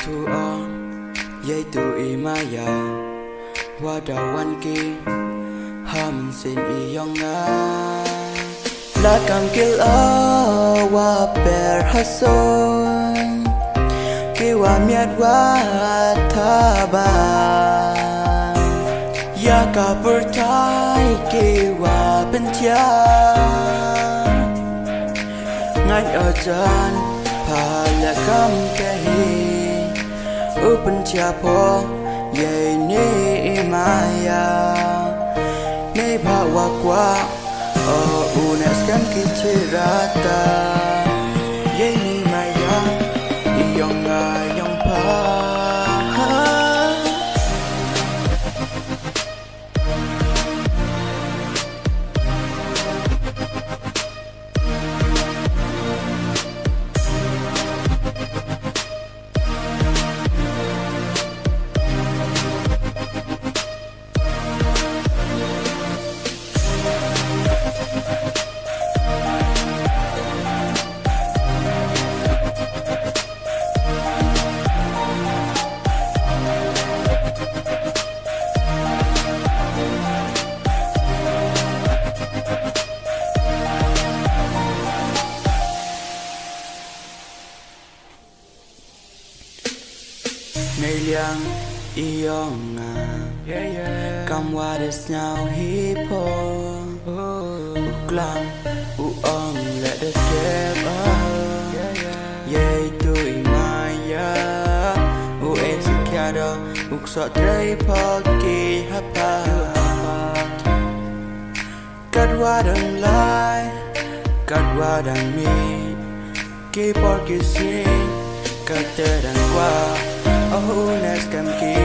thu o dây tu imaya wada wanki ham sin iyonga la kam kil o wa per hason ki wa miat wa thaba ya ka pertai ki wa bentia ngai ở chân phala kam kahi open chapo ye ne maya ne bhawa kwa o unes kan kichirata ye ni maya iyong ngayong pa Ngày liang iyong come what is now hipo uklang uong let the step yay tu imaya u esikado ukso tray poki hapa kat wadang lai kat wadang mi ki porki sing kat terang kwa oh nes kam ki